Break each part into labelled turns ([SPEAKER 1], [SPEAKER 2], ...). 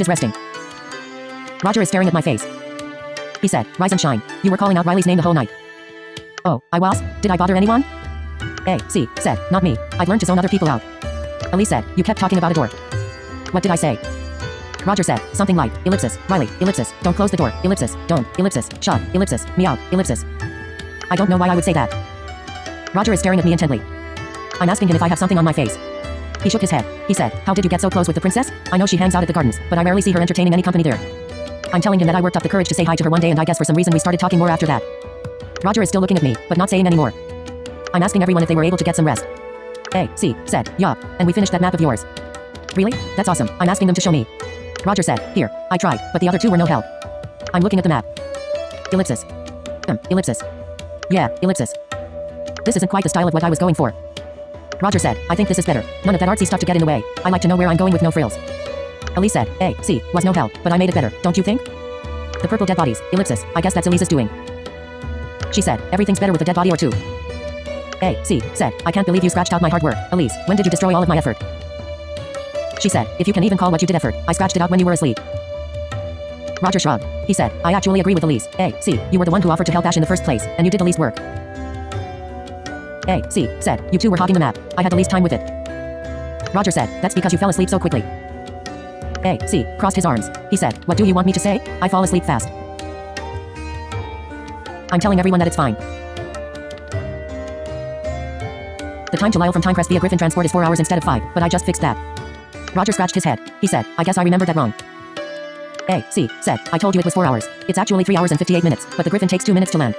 [SPEAKER 1] Just resting. Roger is staring at my face. He said, rise and shine. You were calling out Riley's name the whole night. Oh, I was? Did I bother anyone? C said, not me. I've learned to zone other people out. Elise said, you kept talking about a door. What did I say? Roger said, something like, ellipsis, Riley, ellipsis, don't close the door, ellipsis, don't, ellipsis, shut, ellipsis, me out, ellipsis. I don't know why I would say that. Roger is staring at me intently. I'm asking him if I have something on my face. He shook his head. He said, how did you get so close with the princess? I know she hangs out at the gardens, but I rarely see her entertaining any company there. I'm telling him that I worked up the courage to say hi to her one day, and I guess for some reason we started talking more after that. Roger is still looking at me, but not saying any more. I'm asking everyone if they were able to get some rest. C said, yeah, and we finished that map of yours. Really? That's awesome. I'm asking them to show me. Roger said, here, I tried, but the other two were no help. I'm looking at the map. Ellipsis. Ellipsis. Yeah, ellipsis. This isn't quite the style of what I was going for. Roger said, I think this is better. None of that artsy stuff to get in the way. I like to know where I'm going with no frills. Elise said, C was no help, but I made it better, don't you think? The purple dead bodies, ellipsis, I guess that's Elise's doing. She said, everything's better with a dead body or two. C said, I can't believe you scratched out my hard work. Elise, when did you destroy all of my effort? She said, if you can even call what you did effort, I scratched it out when you were asleep. Roger shrugged. He said, I actually agree with Elise. C, you were the one who offered to help Ash in the first place, and you did the least work. C said, you two were hogging the map. I had the least time with it. Roger said, that's because you fell asleep so quickly. C crossed his arms. He said, what do you want me to say? I fall asleep fast. I'm telling everyone that it's fine. The time to Lyle from Crest via Griffin transport is 4 hours instead of 5, but I just fixed that. Roger scratched his head. He said, I guess I remembered that wrong. C said, I told you it was 4 hours. It's actually 3 hours and 58 minutes, but the Griffin takes 2 minutes to land.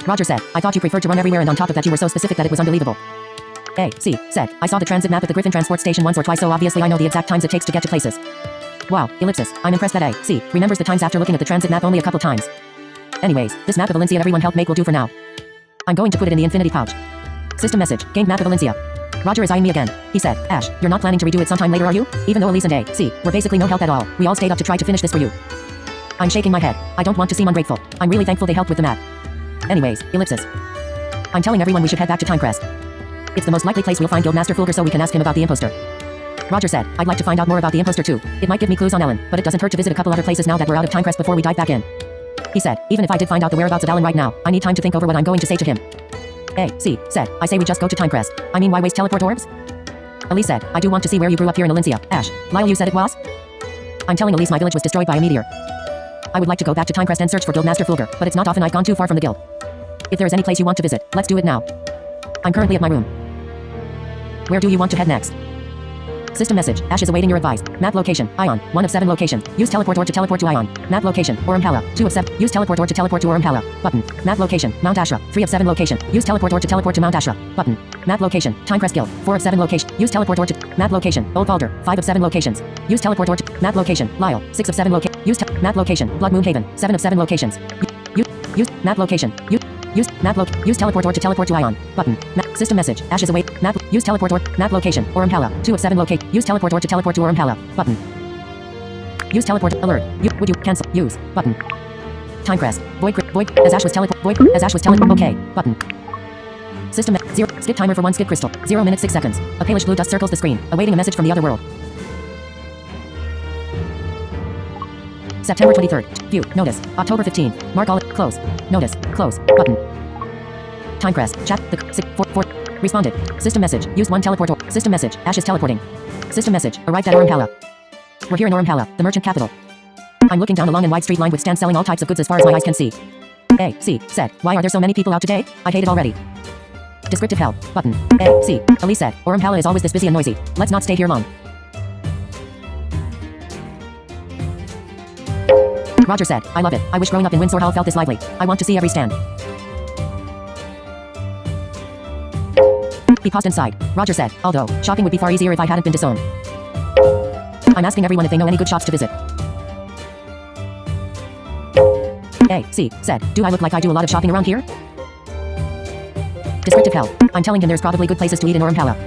[SPEAKER 1] Roger said, I thought you preferred to run everywhere, and on top of that you were so specific that it was unbelievable. C said, I saw the transit map at the Griffin transport station once or twice, so obviously I know the exact times it takes to get to places. Wow, ellipsis, I'm impressed that C remembers the times after looking at the transit map only a couple times. Anyways, this map of Valencia everyone helped make will do for now. I'm going to put it in the infinity pouch. System message, gained map of Valencia. Roger is eyeing me again. He said, Ash, you're not planning to redo it sometime later, are you? Even though Elise and C were basically no help at all, we all stayed up to try to finish this for you. I'm shaking my head. I don't want to seem ungrateful. I'm really thankful they helped with the map. Anyways, ellipsis. I'm telling everyone we should head back to Crest. It's the most likely place we'll find Guildmaster Fulgur, so we can ask him about the imposter. Roger said, I'd like to find out more about the imposter too. It might give me clues on Ellen, but it doesn't hurt to visit a couple other places now that we're out of Crest before we dive back in. He said, even if I did find out the whereabouts of Ellen right now, I need time to think over what I'm going to say to him. C said, I say we just go to Crest. I mean, why waste teleport orbs? Elise said, I do want to see where you grew up here in Valencia. Ash, Lyle, you said it was? I'm telling Elise my village was destroyed by a meteor. I would like to go back to Crest and search for Guildmaster Fulgur, but it's not often I've gone too far from the guild. If there is any place you want to visit, let's do it now. I'm currently at my room. Where do you want to head next? System message, Ash is awaiting your advice. Map location, Ion, 1 of 7 locations. Use teleport or to teleport to Ion. Map location, Orumhala, 2 of 7. Use teleport or to teleport to Orumhala. Button. Map location, Mount Ashra, 3 of 7 location. Use teleport or to teleport to Mount Ashra. Button. Map location, Crest Guild, 4 of 7 location. Use teleport or to map location, Old Balder, 5 of 7 locations. Use teleport or to map location, Lyle, 6 of 7 location. Use map location, Blood Moon Haven, 7 of 7 locations. Use map location. Use teleport or to teleport to Ion. Button. System message. Ash is away. Map. Use teleport or map location. Orumhala. 2 of 7 locate. Use teleport or to teleport to Orumhala. Button. Use teleport. Alert. Would you cancel? Use. Button. Crest. Void. As Ash was teleport. Void. As Ash was teleport. Okay. Button. System. 0. Skip timer for 1 skip crystal. 0 minutes 6 seconds. A palish blue dust circles the screen, awaiting a message from the other world. September 23rd. View. Notice. October 15th. Mark all. Close. Notice. Close. Button. Crest. Chat. The 6. 4. Responded. System message. Used 1 teleport. System message. Ash is teleporting. System message. Arrived at Orumhala. We're here in Orumhala, the merchant capital. I'm looking down a long and wide street lined with stands selling all types of goods as far as my eyes can see. C said, why are there so many people out today? I hate it already. Descriptive help. Button. C. Elise said, Orumhala is always this busy and noisy. Let's not stay here long. Roger said, I love it. I wish growing up in Windsor Hall felt this lively. I want to see every stand. He paused and sighed. Roger said, although, shopping would be far easier if I hadn't been disowned. I'm asking everyone if they know any good shops to visit. C said, do I look like I do a lot of shopping around here? Descriptive help. I'm telling him there's probably good places to eat in Orumhala.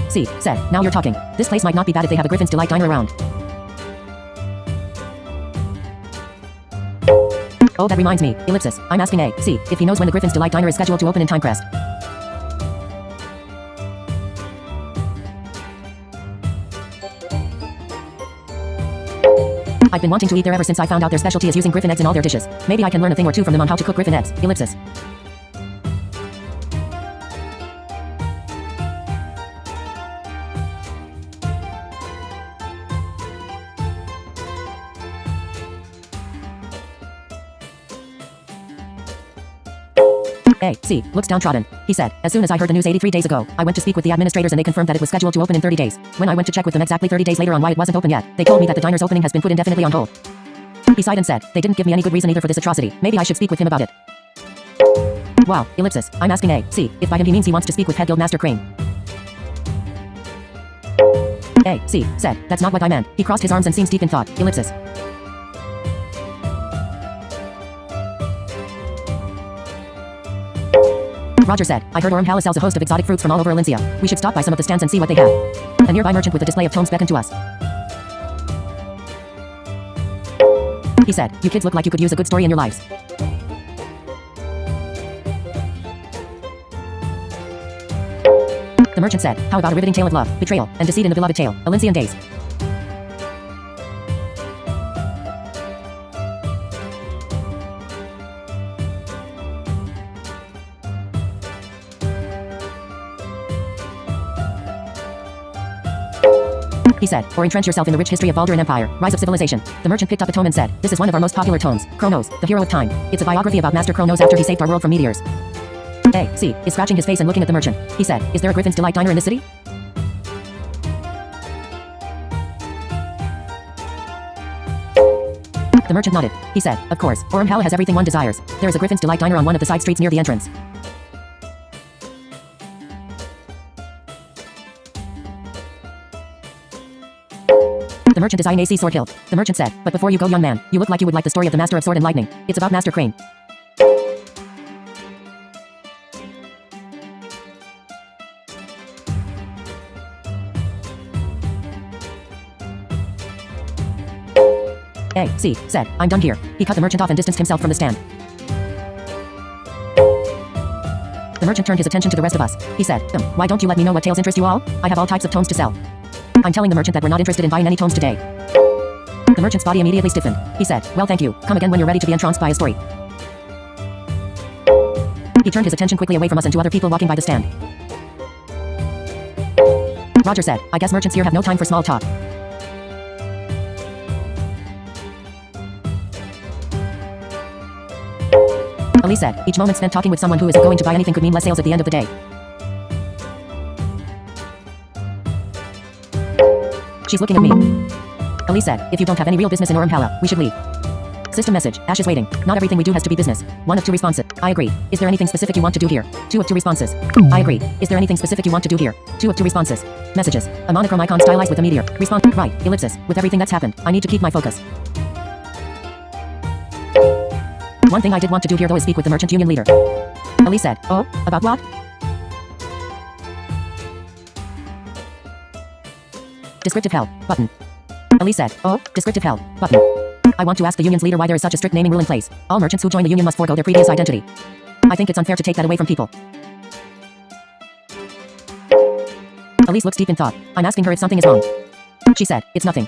[SPEAKER 1] C said, now you're talking. This place might not be bad if they have a Griffin's Delight diner around. Oh, that reminds me. Ellipsis. I'm asking C if he knows when the Griffin's Delight diner is scheduled to open in Crest. I've been wanting to eat there ever since I found out their specialty is using griffin eggs in all their dishes. Maybe I can learn a thing or two from them on how to cook griffin eggs. Ellipsis. A. C. Looks downtrodden. He said, as soon as I heard the news 83 days ago, I went to speak with the administrators and they confirmed that it was scheduled to open in 30 days. When I went to check with them exactly 30 days later on why it wasn't open yet, they told me that the diner's opening has been put indefinitely on hold. He sighed and said, they didn't give me any good reason either for this atrocity. Maybe I should speak with him about it. Wow. Ellipsis. I'm asking A. C. if by him he means he wants to speak with Head Guildmaster Crane. A. C. said, that's not what I meant. He crossed his arms and seems deep in thought. Ellipsis. Roger said, I heard Orm Palace sells a host of exotic fruits from all over Elyncia. We should stop by some of the stands and see what they have. A nearby merchant with a display of tomes beckoned to us. He said, you kids look like you could use a good story in your lives. The merchant said, how about a riveting tale of love, betrayal, and deceit in the beloved tale, Elysian days. He said, or entrench yourself in the rich history of Balduran Empire, rise of civilization. The merchant picked up a tome and said, this is one of our most popular tomes, Kronos, the hero of time. It's a biography about Master Kronos after he saved our world from meteors. A. C. is scratching his face and looking at the merchant. He said, is there a Griffin's Delight diner in this city? The merchant nodded. He said, of course, Orm Hell has everything one desires. There is a Griffin's Delight diner on one of the side streets near the entrance. The merchant is eyeing AC Sword Hilt. The merchant said, but before you go, young man, you look like you would like the story of the Master of Sword and Lightning. It's about Master Crane. A. C. said, I'm done here. He cut the merchant off and distanced himself from the stand. The merchant turned his attention to the rest of us. He said, why don't you let me know what tales interest you all? I have all types of tomes to sell. I'm telling the merchant that we're not interested in buying any tomes today. The merchant's body immediately stiffened. He said, well, thank you. Come again when you're ready to be entranced by a story. He turned his attention quickly away from us and to other people walking by the stand. Roger said, I guess merchants here have no time for small talk. Elise said, each moment spent talking with someone who isn't going to buy anything could mean less sales at the end of the day. She's looking at me. Elise said, if you don't have any real business in Ormhala, we should leave. System message, Ash is waiting. Not everything we do has to be business. 1 of 2 responses. I agree. Is there anything specific you want to do here? 2 of 2 responses. I agree. Is there anything specific you want to do here? 2 of 2 responses. Messages. A monochrome icon stylized with a meteor. Response. Right. Ellipsis. With everything that's happened, I need to keep my focus. One thing I did want to do here though is speak with the merchant union leader. Elise said, oh, about what? Descriptive help. Button. Elise said, oh, descriptive help. Button. I want to ask the union's leader why there is such a strict naming rule in place. All merchants who join the union must forego their previous identity. I think it's unfair to take that away from people. Elise looks deep in thought. I'm asking her if something is wrong. She said, it's nothing.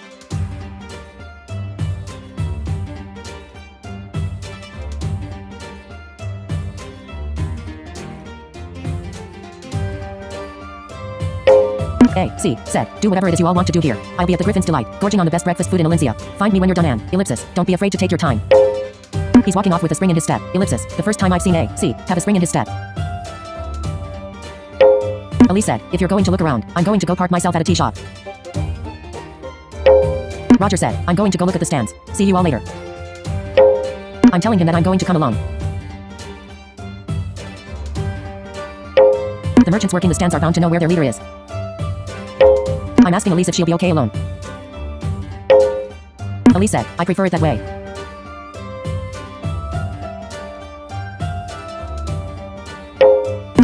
[SPEAKER 1] A. C. said, do whatever it is you all want to do here. I'll be at the Griffin's Delight, gorging on the best breakfast food in Elyncia. Find me when you're done and, ellipsis, don't be afraid to take your time. He's walking off with a spring in his step, ellipsis, the first time I've seen A. C. have a spring in his step. Elise said, if you're going to look around, I'm going to go park myself at a tea shop. Roger said, I'm going to go look at the stands. See you all later. I'm telling him that I'm going to come along. The merchants working the stands are bound to know where their leader is. I'm asking Elise if she'll be okay alone. Elise said, I prefer it that way.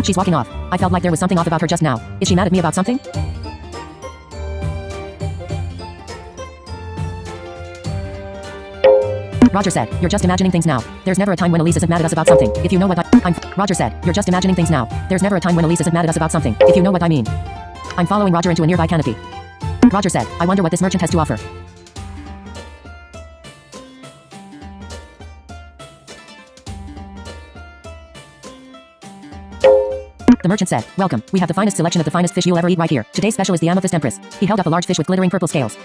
[SPEAKER 1] She's walking off. I felt like there was something off about her just now. Is she mad at me about something? Roger said, you're just imagining things now. There's never a time when Elise isn't mad at us about something. If you know what I'm Roger said, you're just imagining things now. There's never a time when Elise isn't mad at us about something. If you know what I mean. I'm following Roger into a nearby canopy. Roger said, I wonder what this merchant has to offer. The merchant said, welcome, we have the finest selection of the finest fish you'll ever eat right here. Today's special is the amethyst empress. He held up a large fish with glittering purple scales.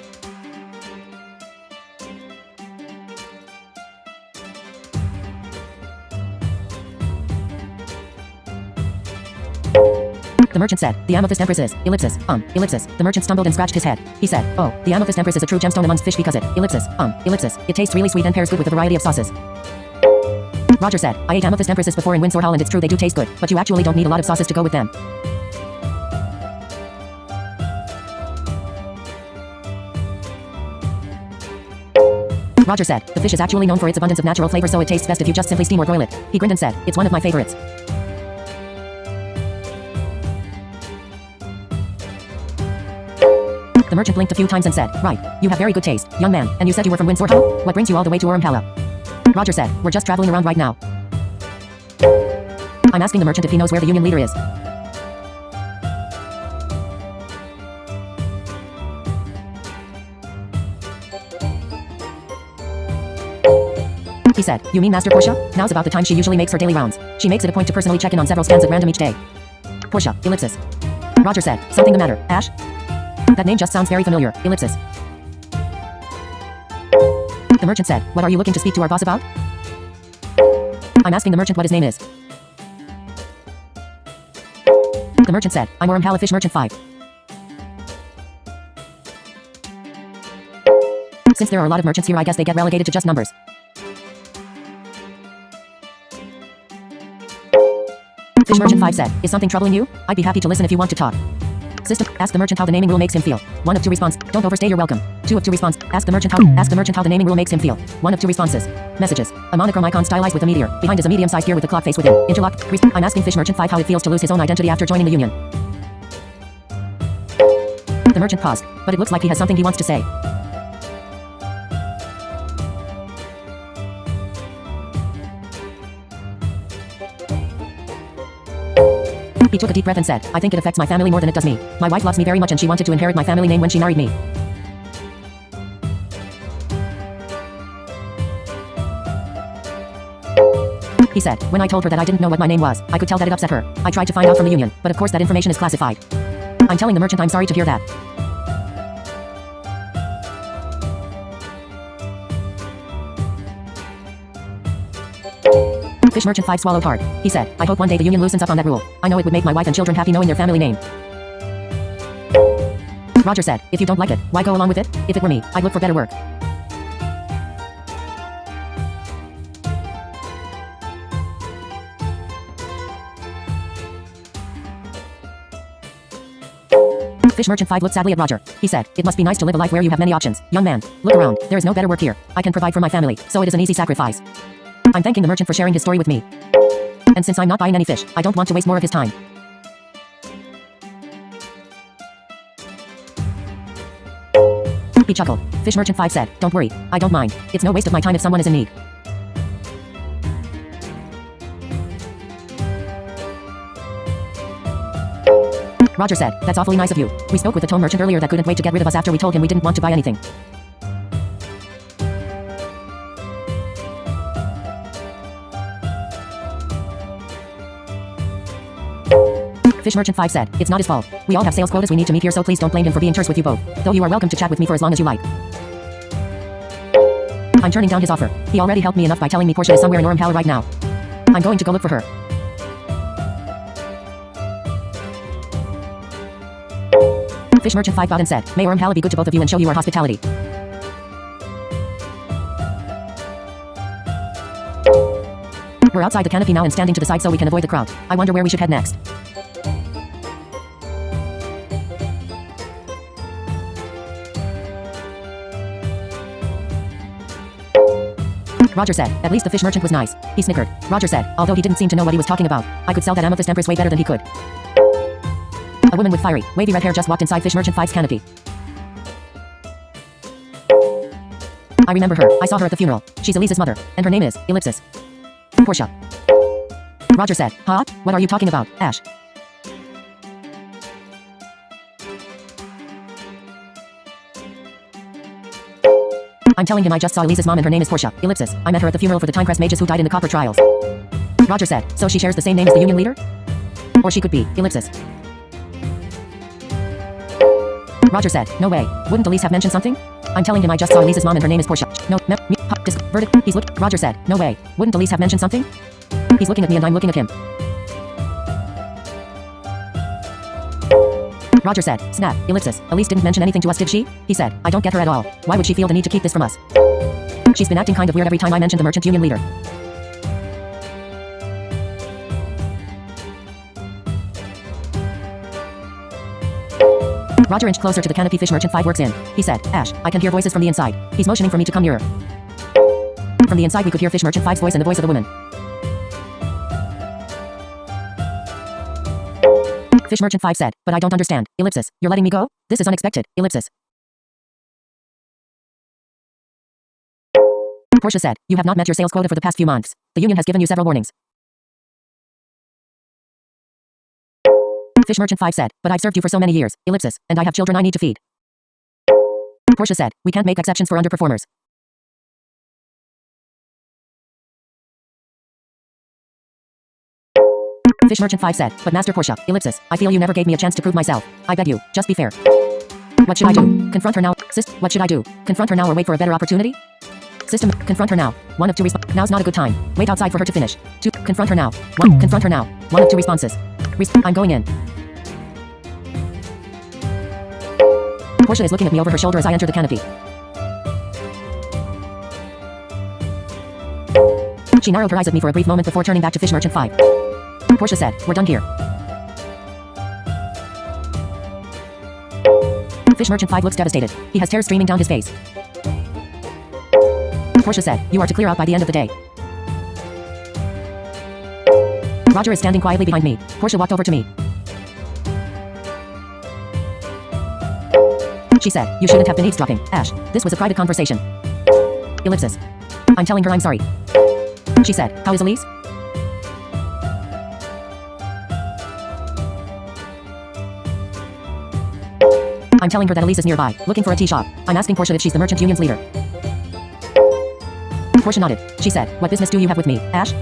[SPEAKER 1] The merchant said, the amethyst empress is, ellipsis. The merchant stumbled and scratched his head. He said, oh, the amethyst empress is a true gemstone amongst fish because it, ellipsis. It tastes really sweet and pairs good with a variety of sauces. Roger said, I ate amethyst empresses before in Windsor Hall and it's true they do taste good, but you actually don't need a lot of sauces to go with them. Roger said, the fish is actually known for its abundance of natural flavor, so it tastes best if you just simply steam or broil it. He grinned and said, it's one of my favorites. The merchant blinked a few times and said, right, you have very good taste, young man, and you said you were from Windsor Hall? What brings you all the way to Urumpala? Roger said, we're just traveling around right now. I'm asking the merchant if he knows where the union leader is. He said, you mean Master Portia? Now's about the time she usually makes her daily rounds. She makes it a point to personally check in on several stands at random each day. Portia, ellipsis. Roger said, something the matter, Ash? That name just sounds very familiar, ellipsis. The merchant said, what are you looking to speak to our boss about? I'm asking the merchant what his name is. The merchant said, I'm Urumpala Fish Merchant 5. Since there are a lot of merchants here, I guess they get relegated to just numbers. Fish Merchant 5 said, is something troubling you? I'd be happy to listen if you want to talk. System, ask the merchant how the naming rule makes him feel. 1 of 2 response, don't overstay your welcome. 2 of 2 response, ask the merchant how the naming rule makes him feel. 1 of 2 responses. Messages, a monochrome icon stylized with a meteor. Behind is a medium-sized gear with a clock face within. Interlock, I'm asking Fish Merchant 5 how it feels to lose his own identity after joining the union. The merchant paused, but it looks like he has something he wants to say. He took a deep breath and said, I think it affects my family more than it does me. My wife loves me very much and she wanted to inherit my family name when she married me. He said, when I told her that I didn't know what my name was, I could tell that it upset her. I tried to find out from the union, but of course that information is classified. I'm telling the merchant I'm sorry to hear that. Fish Merchant 5 swallowed hard. He said, I hope one day the union loosens up on that rule. I know it would make my wife and children happy knowing their family name. Roger said, if you don't like it, why go along with it? If it were me, I'd look for better work. Fish Merchant 5 looked sadly at Roger. He said, it must be nice to live a life where you have many options. Young man, look around. There is no better work here. I can provide for my family, so it is an easy sacrifice. I'm thanking the merchant for sharing his story with me. And since I'm not buying any fish, I don't want to waste more of his time. He chuckled. Fish Merchant 5 said, don't worry, I don't mind. It's no waste of my time if someone is in need. Roger said, that's awfully nice of you. We spoke with the tow merchant earlier that couldn't wait to get rid of us after we told him we didn't want to buy anything. Fish Merchant 5 said, it's not his fault. We all have sales quotas we need to meet here, so please don't blame him for being terse with you both. Though you are welcome to chat with me for as long as you like. I'm turning down his offer. He already helped me enough by telling me Portia is somewhere in Urumpala right now. I'm going to go look for her. Fish Merchant 5 bowed and said, may Urumpala be good to both of you and show you our hospitality. We're outside the canopy now and standing to the side so we can avoid the crowd. I wonder where we should head next. Roger said, at least the fish merchant was nice. He snickered. Roger said, although he didn't seem to know what he was talking about. I could sell that amethyst empress way better than he could. A woman with fiery, wavy red hair just walked inside Fish Merchant 5's canopy. I remember her. I saw her at the funeral. She's Elise's mother, and her name is Ellipsis. Portia. Roger said, huh? What are you talking about, Ash? I'm telling him I just saw Elise's mom and her name is Portia. Ellipsis. I met her at the funeral for the Timecrest mages who died in the copper trials. Roger said, so she shares the same name as the union leader? Or she could be, ellipsis. Roger said, no way. Wouldn't Elise have mentioned something? I'm telling him I just saw Elise's mom and her name is Portia. No, verdict. He's looked. Roger said, no way. Wouldn't Elise have mentioned something? He's looking at me and I'm looking at him. Roger said, snap, ellipsis. Elise didn't mention anything to us, did she? He said, I don't get her at all. Why would she feel the need to keep this from us? She's been acting kind of weird every time I mentioned the merchant union leader. Roger inched closer to the canopy fish merchant 5 works in. He said, Ash, I can hear voices from the inside. He's motioning for me to come nearer. From the inside we could hear fish merchant 5's voice and the voice of the woman. Fish merchant 5 said, but I don't understand. Ellipsis. You're letting me go? This is unexpected. Ellipsis. Portia said, you have not met your sales quota for the past few months. The union has given you several warnings. Fish merchant 5 said, but I've served you for so many years. Ellipsis. And I have children I need to feed. Portia said, we can't make exceptions for underperformers. Fish merchant 5 said, but Master Portia, ellipsis, I feel you never gave me a chance to prove myself. I beg you, just be fair. What should I do? Confront her now? What should I do? Confront her now or wait for a better opportunity? System, confront her now. 1 of 2 Now's not a good time. Wait outside for her to finish. 2, confront her now. 1, confront her now. 1 of 2 responses. I'm going in. Portia is looking at me over her shoulder as I enter the canopy. She narrowed her eyes at me for a brief moment before turning back to Fish Merchant 5. Portia said, we're done here. Fish Merchant 5 looks devastated. He has tears streaming down his face. Portia said, you are to clear out by the end of the day. Roger is standing quietly behind me. Portia walked over to me. She said, you shouldn't have been eavesdropping, Ash. This was a private conversation. Ellipsis. I'm telling her I'm sorry. She said, how is Elise? I'm telling her that Elise is nearby, looking for a tea shop. I'm asking Portia if she's the merchant union's leader. Portia nodded. She said, what business do you have with me, Ash?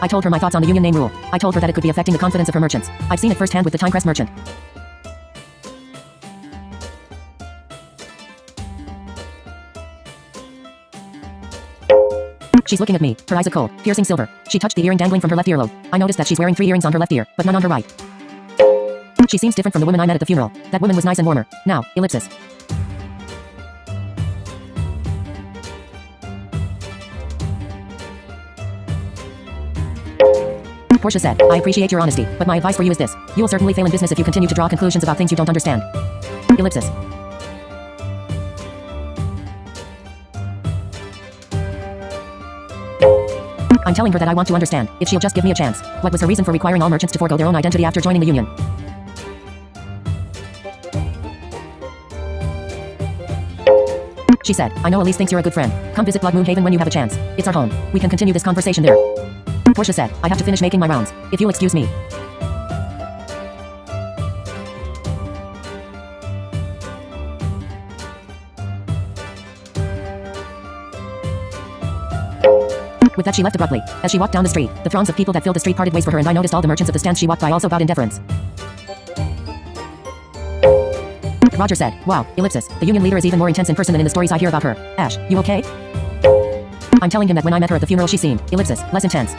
[SPEAKER 1] I told her my thoughts on the union name rule. I told her that it could be affecting the confidence of her merchants. I've seen it firsthand with the Timecrest merchant. She's looking at me, her eyes a cold, piercing silver. She touched the earring dangling from her left earlobe. I noticed that she's wearing 3 earrings on her left ear, but none on her right. She seems different from the woman I met at the funeral. That woman was nice and warmer. Now, ellipsis. Portia said, I appreciate your honesty, but my advice for you is this. You will certainly fail in business if you continue to draw conclusions about things you don't understand. Ellipsis. I'm telling her that I want to understand, if she'll just give me a chance. What was her reason for requiring all merchants to forego their own identity after joining the union? She said, I know Elise thinks you're a good friend. Come visit Blood Moon Haven when you have a chance. It's our home. We can continue this conversation there. Portia said, I have to finish making my rounds. If you'll excuse me. With that she left abruptly. As she walked down the street, the throngs of people that filled the street parted ways for her and I noticed all the merchants at the stands she walked by also bowed in deference. Roger said, wow, ellipsis, the union leader is even more intense in person than in the stories I hear about her. Ash, you okay? I'm telling him that when I met her at the funeral she seemed, ellipsis, less intense.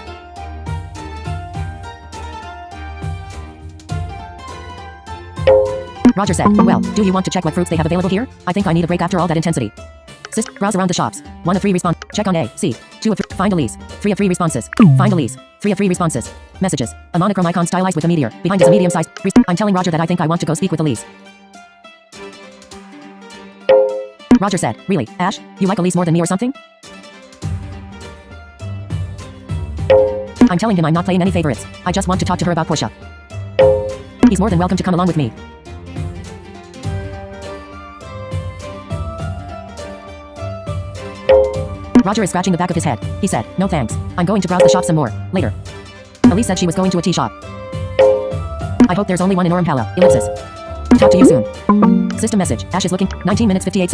[SPEAKER 1] Roger said, well, do you want to check what fruits they have available here? I think I need a break after all that intensity. Sis, browse around the shops. 1 of 3 response. Check on A, C. 2 of 3. Find Elise. 3 of 3 responses. Find Elise. 3 of 3 responses. Messages. A monochrome icon stylized with a meteor. Behind is a medium-sized. I'm telling Roger that I think I want to go speak with Elise. Roger said, really, Ash? You like Elise more than me or something? I'm telling him I'm not playing any favorites. I just want to talk to her about Portia. He's more than welcome to come along with me. Roger is scratching the back of his head. He said, no thanks. I'm going to browse the shop some more, later. Elise said she was going to a tea shop. I hope there's only one in Orampala. Ellipsis. Talk to you soon. System message. Ash is looking. 19 minutes 58